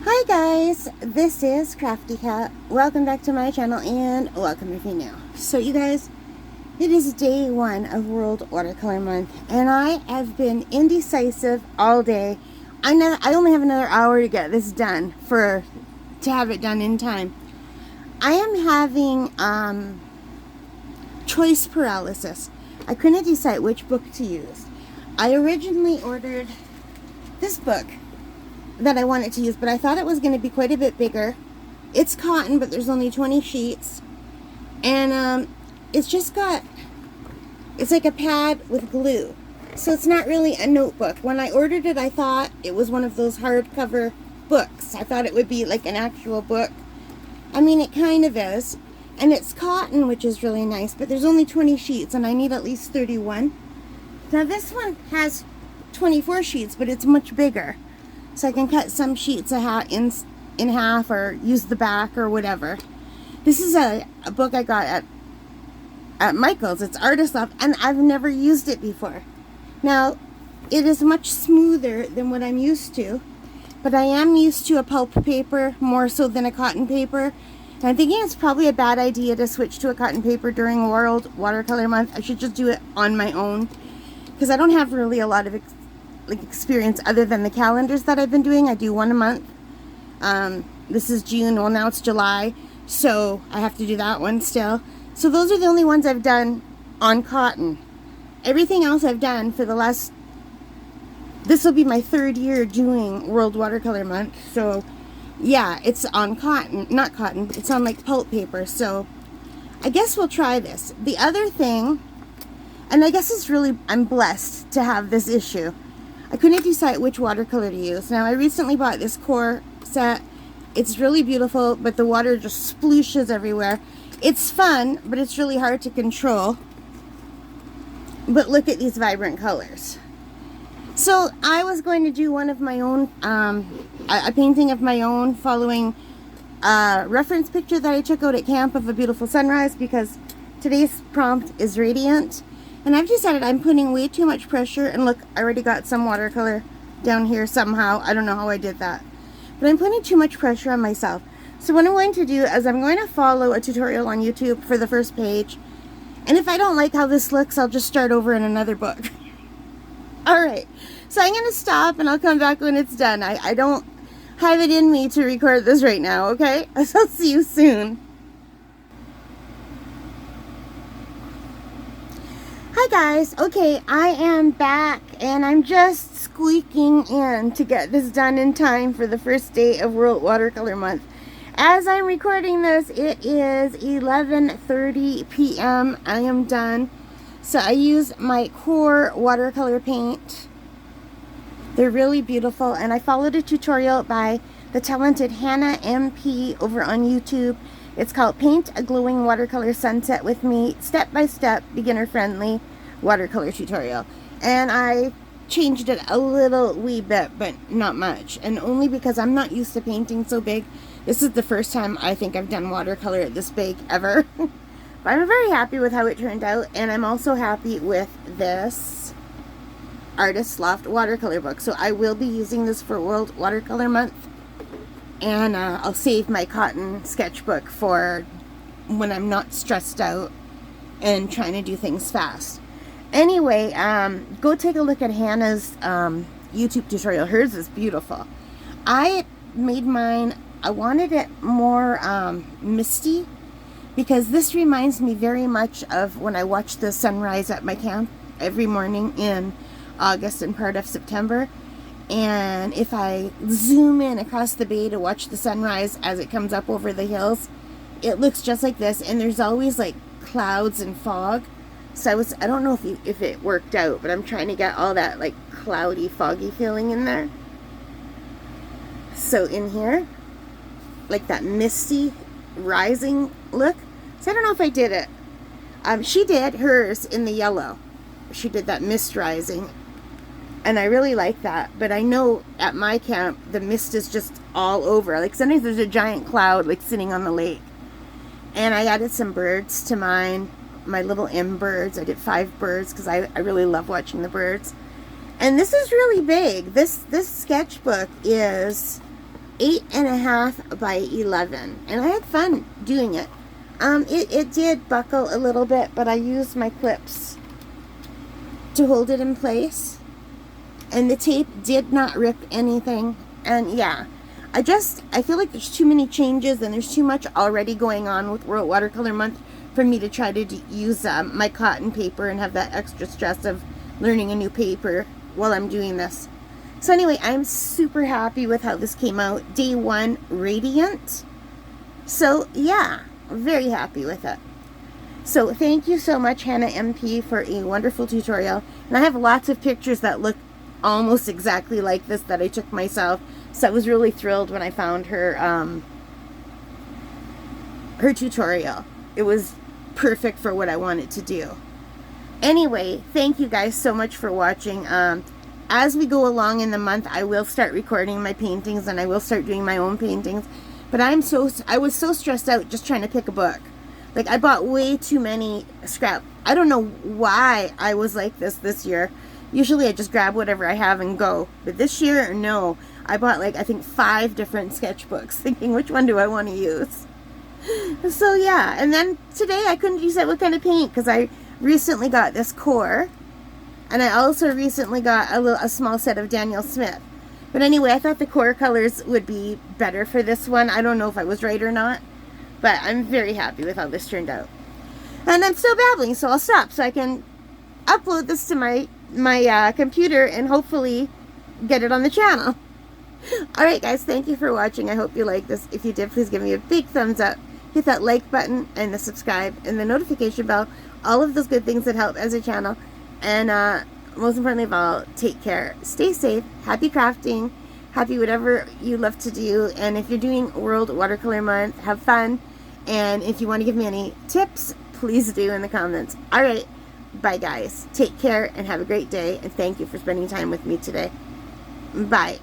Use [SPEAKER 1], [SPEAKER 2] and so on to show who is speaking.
[SPEAKER 1] Hi guys, this is Crafty Cat. Welcome back to my channel and welcome if you're new. So you guys, it is day 1 of World Watercolor Month and I have been indecisive all day. I only have another hour to get this done to have it done in time. I am having choice paralysis. I couldn't decide which book to use. I originally ordered this book that I wanted to use, but I thought it was going to be quite a bit bigger. It's cotton, but there's only 20 sheets, and it's like a pad with glue, so it's not really a notebook. When I ordered it, I thought it was one of those hardcover books. I thought it would be like an actual book. I mean, it kind of is, and it's cotton, which is really nice, but there's only 20 sheets, and I need at least 31. Now this one has 24 sheets, but it's much bigger. So I can cut some sheets in half or use the back or whatever. This is a book I got at Michael's. It's Artist Loft, and I've never used it before. Now, it is much smoother than what I'm used to, but I am used to a pulp paper more so than a cotton paper. And I'm thinking it's probably a bad idea to switch to a cotton paper during World Watercolor Month. I should just do it on my own, because I don't have really a lot of experience other than the calendars that I've been doing. I do one a month. This is June, well now it's July, so I have to do that one still. So those are the only ones I've done on cotton. Everything else I've done for this will be my 3rd year doing World Watercolor Month, so yeah, it's on cotton, not cotton, it's on like pulp paper, so I guess we'll try this. The other thing, and I guess I'm blessed to have this issue, I couldn't decide which watercolor to use. Now, I recently bought this Qor set. It's really beautiful, but the water just splooshes everywhere. It's fun, but it's really hard to control. But look at these vibrant colors. So, I was going to do one of my own, a painting of my own following a reference picture that I took out at camp of a beautiful sunrise, because today's prompt is radiant. And I've decided I'm putting way too much pressure, and look, I already got some watercolor down here somehow. I don't know how I did that. But I'm putting too much pressure on myself. So what I'm going to do is I'm going to follow a tutorial on YouTube for the first page. And if I don't like how this looks, I'll just start over in another book. Alright, so I'm going to stop and I'll come back when it's done. I don't have it in me to record this right now, okay? I'll see you soon. Hi guys, okay, I am back and I'm just squeaking in to get this done in time for the first day of World Watercolor Month. As I'm recording this, it is 11:30 p.m. I am done. So I use my Qor watercolor paint. They're really beautiful, and I followed a tutorial by the talented Hannah MP over on YouTube. It's called Paint a Glowing Watercolor Sunset with Me, step-by-step, beginner-friendly watercolor tutorial. And I changed it a little wee bit, but not much. And only because I'm not used to painting so big. This is the first time I think I've done watercolor this big ever. But I'm very happy with how it turned out. And I'm also happy with this Artist Loft watercolor book. So I will be using this for World Watercolor Month. And I'll save my cotton sketchbook for when I'm not stressed out and trying to do things fast. Anyway, go take a look at Hannah's YouTube tutorial. Hers is beautiful. I made mine, I wanted it more misty, because this reminds me very much of when I watch the sunrise at my camp every morning in August and part of September. And if I zoom in across the bay to watch the sunrise as it comes up over the hills, it looks just like this, and there's always like clouds and fog. So I don't know if it worked out, but I'm trying to get all that like cloudy, foggy feeling in there. So in here, like that misty rising look. So I don't know if I did it. She did hers in the yellow. She did that mist rising. And I really like that, but I know at my camp, the mist is just all over. Like sometimes there's a giant cloud like sitting on the lake. And I added some birds to mine, my little M birds. I did 5 birds because I really love watching the birds. And this is really big. This sketchbook is 8.5 by 11, and I had fun doing it. It did buckle a little bit, but I used my clips to hold it in place, and the tape did not rip anything. And yeah, I feel like there's too many changes and there's too much already going on with World Watercolor Month for me to try to use my cotton paper and have that extra stress of learning a new paper while I'm doing this. So anyway, I'm super happy with how this came out. Day 1, radiant. So yeah, very happy with it. So thank you so much, Hannah MP, for a wonderful tutorial. And I have lots of pictures that look almost exactly like this that I took myself. So I was really thrilled when I found her her tutorial. It was perfect for what I wanted to do. Anyway, thank you guys so much for watching. As we go along in the month, I will start recording my paintings and I will start doing my own paintings. But I was so stressed out just trying to pick a book. Like, I bought way too many scrap. I don't know why I was like this year. Usually I just grab whatever I have and go. But this year, no. I bought, like, I think 5 different sketchbooks, thinking, which one do I want to use? So, yeah. And then today I couldn't decide what kind of paint, because I recently got this Qor. And I also recently got a small set of Daniel Smith. But anyway, I thought the Qor colors would be better for this one. I don't know if I was right or not. But I'm very happy with how this turned out. And I'm still babbling, so I'll stop so I can upload this to my computer and hopefully get it on the channel. Alright guys, thank you for watching. I hope you liked this. If you did, please give me a big thumbs up. Hit that like button and the subscribe and the notification bell. All of those good things that help as a channel. And most importantly of all, take care. Stay safe. Happy crafting. Happy whatever you love to do. And if you're doing World Watercolor Month, have fun. And if you want to give me any tips, please do in the comments. Alright, bye guys. Take care and have a great day. And thank you for spending time with me today. Bye.